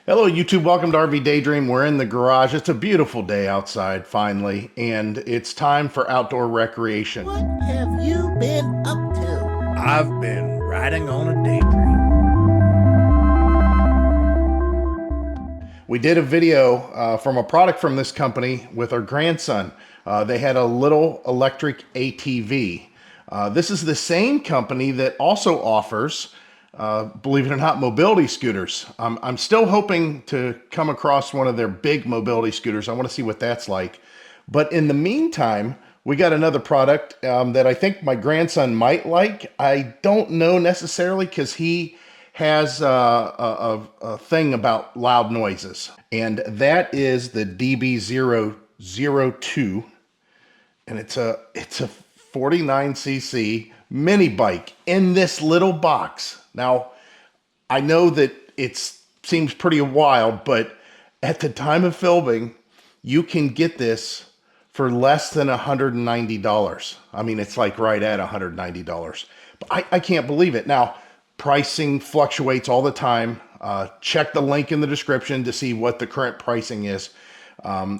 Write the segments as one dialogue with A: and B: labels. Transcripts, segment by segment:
A: Hello, YouTube. Welcome to RV Daydream. We're in the garage. It's a beautiful day outside, finally, and it's time for outdoor recreation.
B: What have you been up to?
C: I've been riding on a daydream.
A: We did a video from a product from this company with our grandson. They had a little electric ATV. This is the same company that also offers, believe it or not, mobility scooters. I'm still hoping to come across one of their big mobility scooters. I want to see what that's like. But in the meantime, we got another product that I think my grandson might like. I don't know necessarily because he has a thing about loud noises. And that is the DB002. And it's a 49cc mini bike in this little box. Now, I know that it seems pretty wild, but at the time of filming, you can get this for less than $190. I mean, it's like right at $190. But I can't believe it. Now, pricing fluctuates all the time. Check the link in the description to see what the current pricing is.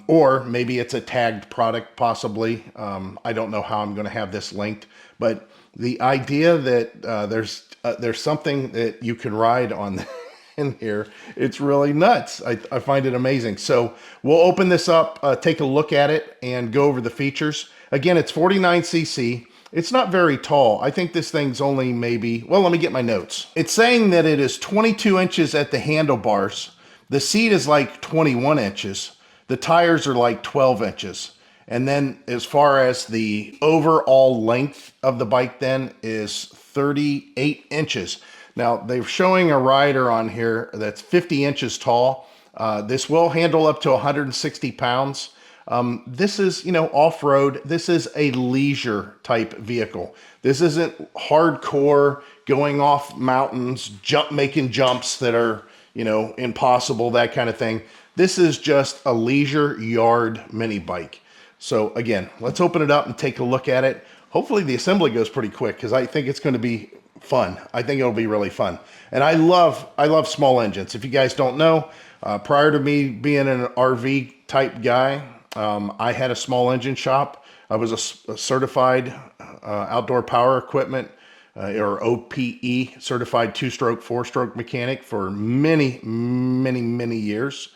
A: Or maybe it's a tagged product, possibly. I don't know how I'm going to have this linked, but the idea that there's something that you can ride on in here, it's really nuts. I find it amazing. So we'll open this up, take a look at it, and go over the features. Again, it's 49cc. It's not very tall. I think this thing's only maybe, well, let me get my notes. It's saying that it is 22 inches at the handlebars. The seat is like 21 inches. The tires are like 12 inches. And then as far as the overall length of the bike then is 38 inches. Now they're showing a rider on here that's 50 inches tall. This will handle up to 160 pounds. This is, off-road. This is a leisure type vehicle. This isn't hardcore going off mountains, making jumps that are, impossible, that kind of thing. This is just a leisure yard mini bike. So again, let's open it up and take a look at it. Hopefully the assembly goes pretty quick because I think it's going to be fun. I think it'll be really fun. And I love small engines. If you guys don't know, prior to me being an RV type guy, I had a small engine shop. I was a certified outdoor power equipment or OPE certified 2-stroke, 4-stroke mechanic for many, many, many years.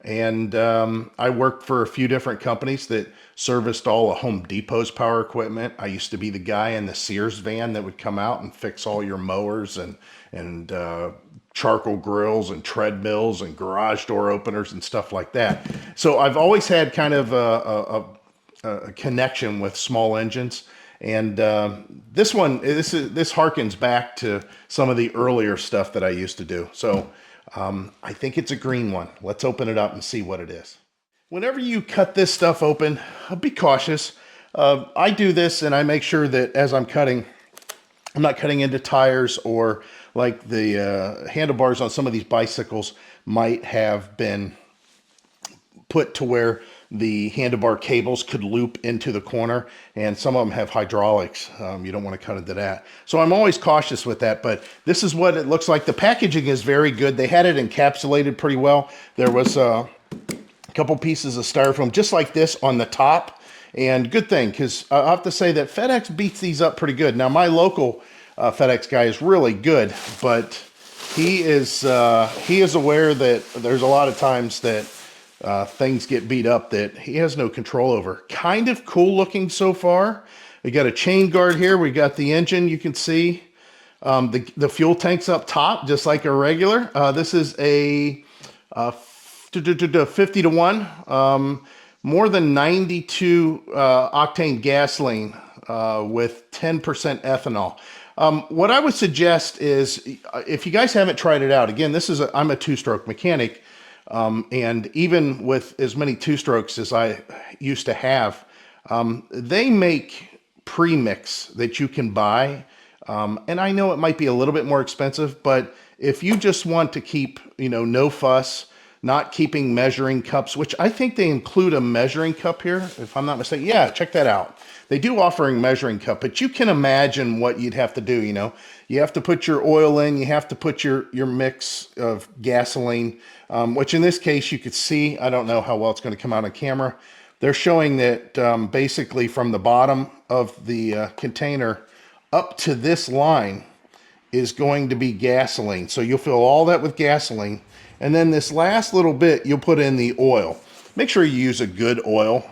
A: And I worked for a few different companies that serviced all of Home Depot's power equipment. I used to be the guy in the Sears van that would come out and fix all your mowers and charcoal grills and treadmills and garage door openers and stuff like that. So I've always had kind of a connection with small engines. And this harkens back to some of the earlier stuff that I used to do. So I think it's a green one. Let's open it up and see what it is. Whenever you cut this stuff open, be cautious. I do this and I make sure that as I'm cutting, I'm not cutting into tires, or like the handlebars on some of these bicycles might have been put to where the handlebar cables could loop into the corner, and some of them have hydraulics. You don't want to cut into that. So I'm always cautious with that, but this is what it looks like. The packaging is very good. They had it encapsulated pretty well. There was a couple pieces of styrofoam just like this on the top, and good thing, because I have to say that FedEx beats these up pretty good. Now my local FedEx guy is really good, but he is aware that there's a lot of times that things get beat up that he has no control over. Kind of cool looking so far. We got a chain guard here. We got the engine. You can see the fuel tank's up top, just like a regular. This is a 50 to 1, more than 92 octane gasoline with 10% ethanol. What I would suggest is, if you guys haven't tried it out, again, I'm a 2-stroke mechanic. And even with as many 2-strokes as I used to have, they make premix that you can buy. And I know it might be a little bit more expensive, but if you just want to keep, no fuss, not keeping measuring cups, which I think they include a measuring cup here, if I'm not mistaken. Yeah, check that out. They do offer a measuring cup, but you can imagine what you'd have to do, you know. You have to put your oil in, you have to put your mix of gasoline, which in this case you could see, I don't know how well it's going to come out on camera. They're showing that basically from the bottom of the container up to this line is going to be gasoline. So you'll fill all that with gasoline. And then this last little bit, you'll put in the oil. Make sure you use a good oil.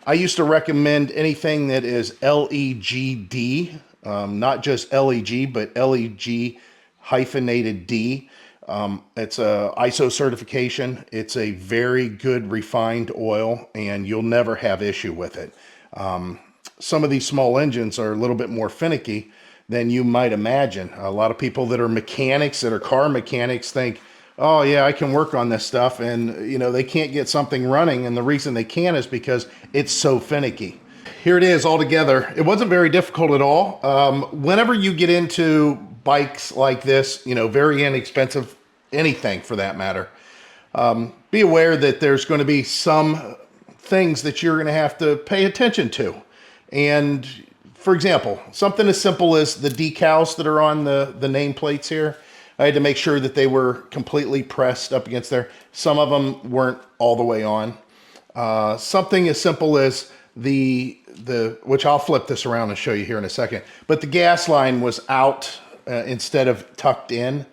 A: I used to recommend anything that is LEGD, not just LEG, but LEG hyphenated D. It's a ISO certification. It's a very good refined oil, and you'll never have issue with it. Some of these small engines are a little bit more finicky than you might imagine. A lot of people that are mechanics, that are car mechanics, think, oh yeah, I can work on this stuff, and you know, they can't get something running, and the reason they can't is because it's so finicky. Here it is all together. It wasn't very difficult at all. Whenever you get into bikes like this, you know, very inexpensive, anything for that matter, be aware that there's going to be some things that you're going to have to pay attention to. And for example, something as simple as the decals that are on the nameplates here, I had to make sure that they were completely pressed up against there. Some of them weren't all the way on. Something as simple as which I'll flip this around and show you here in a second, but the gas line was out instead of tucked in.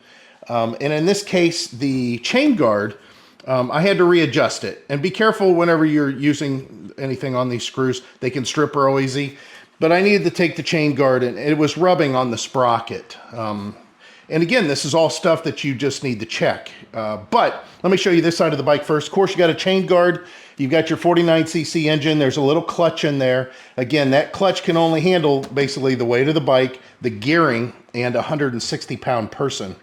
A: And in this case, the chain guard, I had to readjust it. And be careful whenever you're using anything on these screws. They can strip real easy. But I needed to take the chain guard, and it was rubbing on the sprocket. And again, this is all stuff that you just need to check. But let me show you this side of the bike first. Of course, you got a chain guard. You've got your 49cc engine. There's a little clutch in there. Again, that clutch can only handle basically the weight of the bike, the gearing, and a 160-pound person.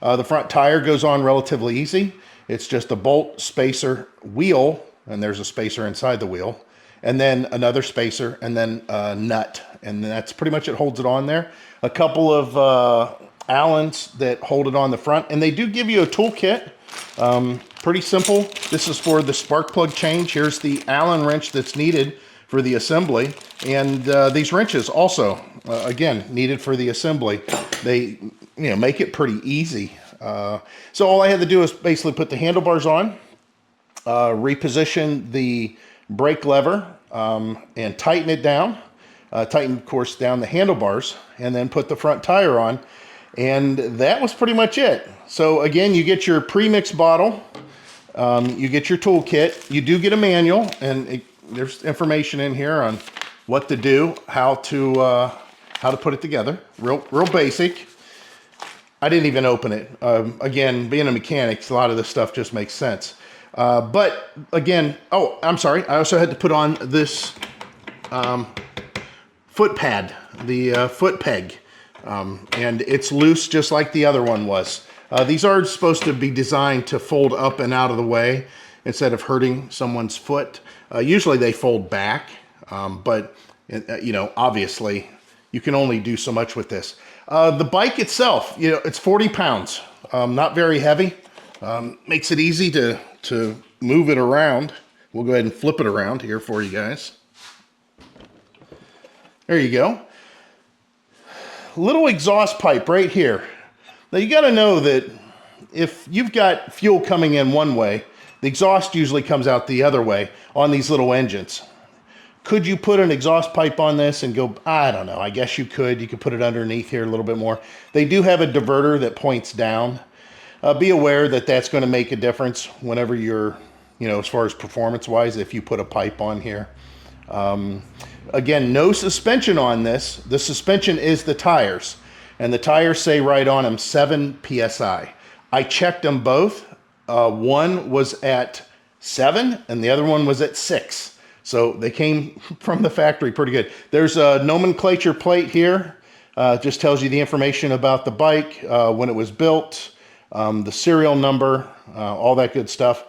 A: The front tire goes on relatively easy. It's just a bolt, spacer, wheel, and there's a spacer inside the wheel, and then another spacer, and then a nut. And that's pretty much it, holds it on there. A couple of Allens that hold it on the front, and they do give you a toolkit. Pretty simple. This is for the spark plug change. Here's the Allen wrench that's needed for the assembly, and these wrenches also, again, needed for the assembly. They, you know, make it pretty easy. So all I had to do is basically put the handlebars on, reposition the brake lever, and tighten it down. Tighten, of course, down the handlebars, and then put the front tire on. And that was pretty much it. So again, you get your pre-mix bottle, you get your toolkit, you do get a manual, and there's information in here on what to do, how to put it together. Real basic. I didn't even open it. Again, being a mechanic, a lot of this stuff just makes sense. But again, oh, I'm sorry. I also had to put on this foot pad, the foot peg. And it's loose just like the other one was. These are supposed to be designed to fold up and out of the way instead of hurting someone's foot. Usually they fold back, but you know, obviously you can only do so much with this. The bike itself, you know, it's 40 pounds, not very heavy. Makes it easy to move it around. We'll go ahead and flip it around here for you guys. There you go. Little exhaust pipe right here. Now you got to know that if you've got fuel coming in one way, the exhaust usually comes out the other way on these little engines. Could you put an exhaust pipe on this and go, I don't know, I guess you could. You could put it underneath here a little bit more. They do have a diverter that points down. Be aware that that's going to make a difference whenever you're, you know, as far as performance-wise, if you put a pipe on here. Again, no suspension on this. The suspension is the tires. And the tires say right on them 7 PSI. I checked them both. One was at 7 and the other one was at 6. So they came from the factory pretty good. There's a nomenclature plate here. Just tells you the information about the bike, when it was built, the serial number, all that good stuff.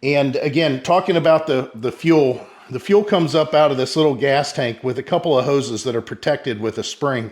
A: And again, talking about the fuel comes up out of this little gas tank with a couple of hoses that are protected with a spring.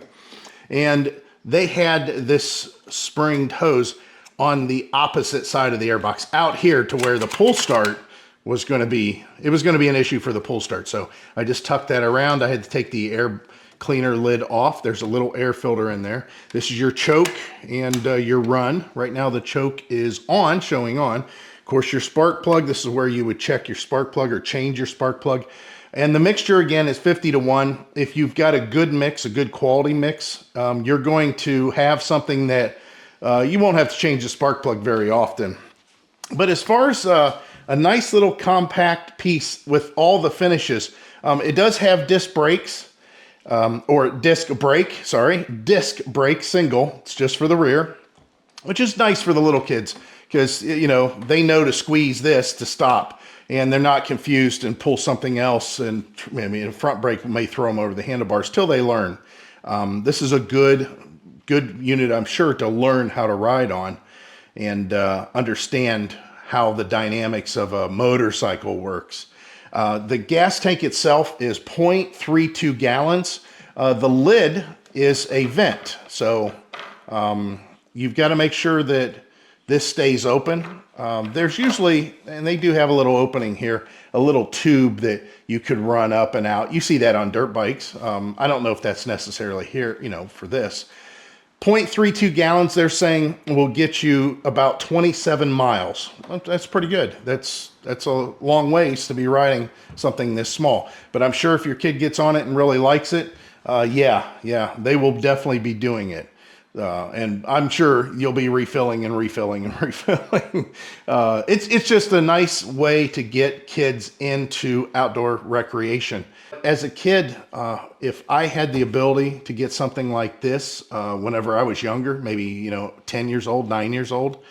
A: And they had this springed hose on the opposite side of the airbox out here to where the pull start was going to be, it was going to be an issue for the pull start. So I just tucked that around. I had to take the air cleaner lid off. There's a little air filter in there. This is your choke and your run. Right now the choke is on, showing on. Of course, your spark plug, this is where you would check your spark plug or change your spark plug. And the mixture, again, is 50-1. If you've got a good mix, a good quality mix, you're going to have something that you won't have to change the spark plug very often. But as far as a nice little compact piece with all the finishes, it does have disc brakes, or disc brake single. It's just for the rear, which is nice for the little kids because, you know, they know to squeeze this to stop and they're not confused and pull something else. And I mean, a front brake may throw them over the handlebars till they learn. This is a good unit, I'm sure, to learn how to ride on and understand how the dynamics of a motorcycle works. The gas tank itself is 0.32 gallons. The lid is a vent. So you've got to make sure that this stays open. There's usually, and they do have a little opening here, a little tube that you could run up and out. You see that on dirt bikes. I don't know if that's necessarily here, you know, for this. 0.32 gallons, they're saying, will get you about 27 miles. That's pretty good. That's a long ways to be riding something this small. But I'm sure if your kid gets on it and really likes it, yeah, they will definitely be doing it. And I'm sure you'll be refilling and refilling and refilling. It's just a nice way to get kids into outdoor recreation. As a kid, if I had the ability to get something like this whenever I was younger, maybe, you know, 10 years old, 9 years old,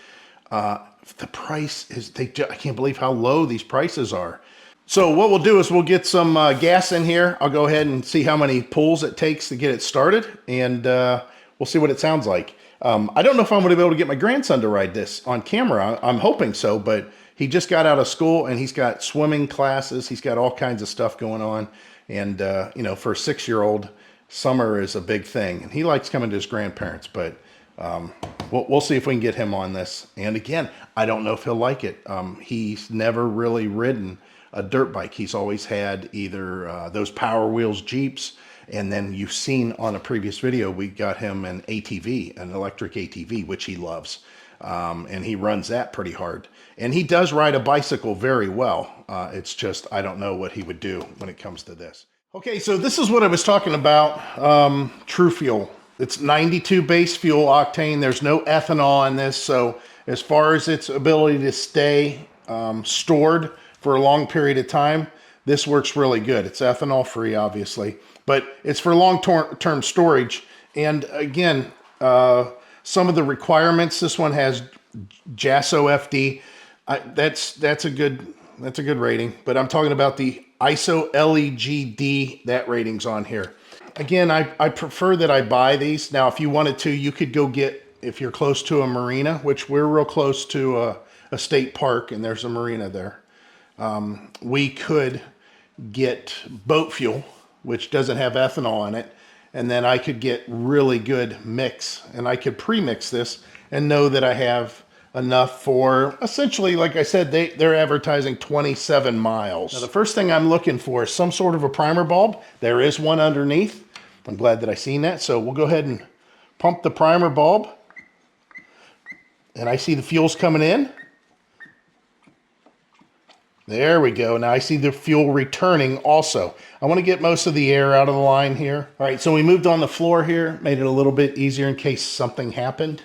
A: the price is, I can't believe how low these prices are. So what we'll do is we'll get some gas in here. I'll go ahead and see how many pulls it takes to get it started, and we'll see what it sounds like. I don't know if I'm going to be able to get my grandson to ride this on camera. I'm hoping so, but he just got out of school and he's got swimming classes. He's got all kinds of stuff going on. And, you know, for a 6-year-old, summer is a big thing. And he likes coming to his grandparents, but we'll see if we can get him on this. And again, I don't know if he'll like it. He's never really ridden a dirt bike. He's always had either those Power Wheels Jeeps, and then you've seen on a previous video, we got him an ATV, an electric ATV, which he loves. And he runs that pretty hard. And he does ride a bicycle very well. It's just, I don't know what he would do when it comes to this. Okay, so this is what I was talking about, True Fuel. It's 92 base fuel octane. There's no ethanol in this. So as far as its ability to stay stored for a long period of time, this works really good. It's ethanol free, obviously, but it's for long-term storage. And again, some of the requirements, this one has JASO FD. That's a good rating, but I'm talking about the ISO LEGD, that rating's on here. Again, I prefer that I buy these. Now, if you wanted to, you could go get, if you're close to a marina, which we're real close to a state park, and there's a marina there. We could get boat fuel, which doesn't have ethanol in it, and then I could get really good mix, and I could pre-mix this and know that I have enough for, essentially, like I said, they're advertising 27 miles. Now, the first thing I'm looking for is some sort of a primer bulb. There is one underneath. I'm glad that I seen that. So we'll go ahead and pump the primer bulb. And I see the fuel's coming in. There we go. Now I see the fuel returning also. I want to get most of the air out of the line here. All right, so we moved on the floor here, made it a little bit easier in case something happened.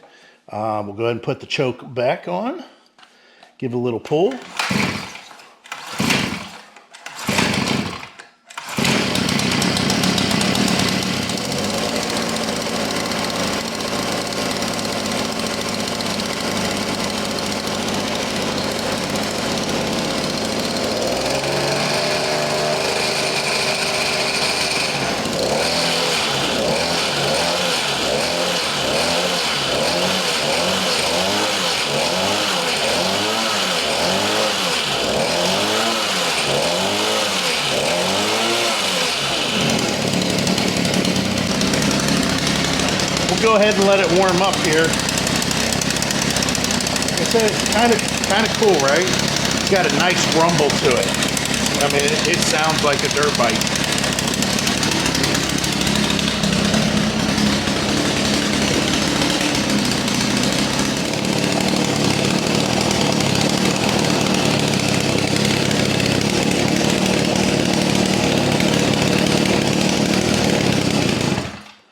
A: We'll go ahead and put the choke back on, give it a little pull. Go ahead and let it warm up here. say it's kind of cool, right? It's got a nice rumble to it. I mean, it sounds like a dirt bike.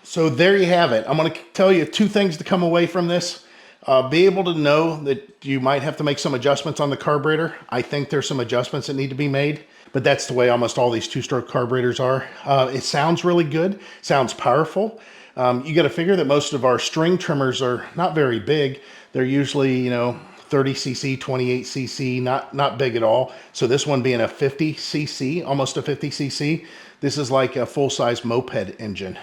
A: So there you have it. I'm going to tell you two things to come away from this. Be able to know that you might have to make some adjustments on the carburetor. I think there's some adjustments that need to be made, but that's the way almost all these two-stroke carburetors are. It sounds really good, sounds powerful. You got to figure that most of our string trimmers are not very big. They're usually, 30cc, 28cc, not big at all. So this one being a 50cc, almost a 50cc, this is like a full-size moped engine.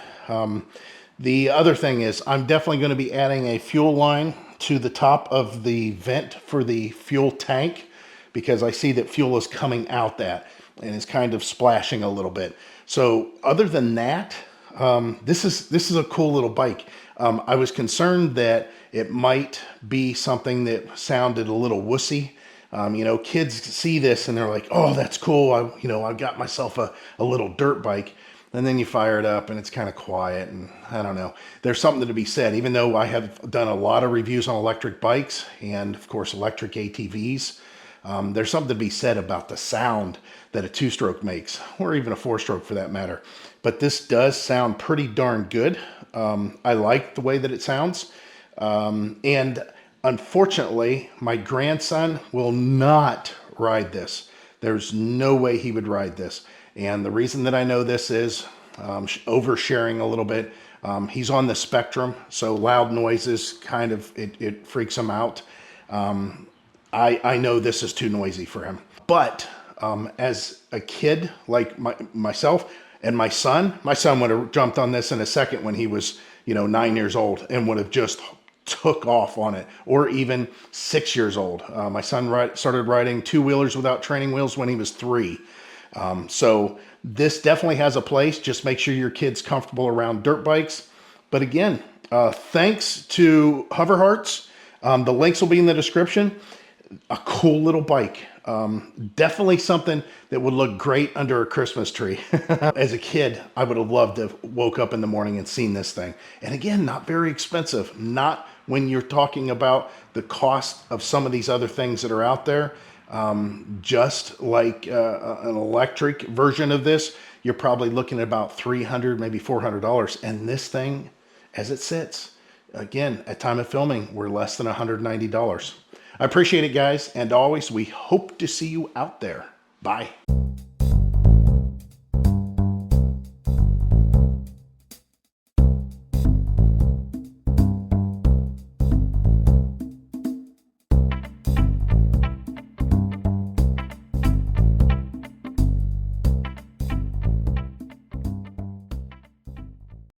A: The other thing is I'm definitely going to be adding a fuel line to the top of the vent for the fuel tank, because I see that fuel is coming out that and is kind of splashing a little bit. So other than that, this is a cool little bike. I was concerned that it might be something that sounded a little wussy. Kids see this and they're like, oh, that's cool. I got myself a little dirt bike. And then you fire it up and it's kind of quiet, and I don't know. There's something to be said, even though I have done a lot of reviews on electric bikes and of course electric ATVs. There's something to be said about the sound that a two-stroke makes, or even a four-stroke for that matter. But this does sound pretty darn good. I like the way that it sounds. And unfortunately, my grandson will not ride this. There's no way he would ride this. And the reason that I know this is oversharing a little bit. He's on the spectrum, so loud noises kind of, it freaks him out. I know this is too noisy for him. But as a kid like myself and my son would have jumped on this in a second when he was 9 years old and would have just took off on it, or even 6 years old. My son started riding two-wheelers without training wheels when he was 3. So this definitely has a place. Just make sure your kid's comfortable around dirt bikes. But again, thanks to HeartS. The links will be in the description. A cool little bike. Definitely something that would look great under a Christmas tree. As a kid, I would have loved to have woke up in the morning and seen this thing. And again, not very expensive. Not when you're talking about the cost of some of these other things that are out there. Just like an electric version of this, you're probably looking at about $300, maybe $400. And this thing, as it sits, again, at time of filming, we're less than $190. I appreciate it, guys. And always, we hope to see you out there. Bye.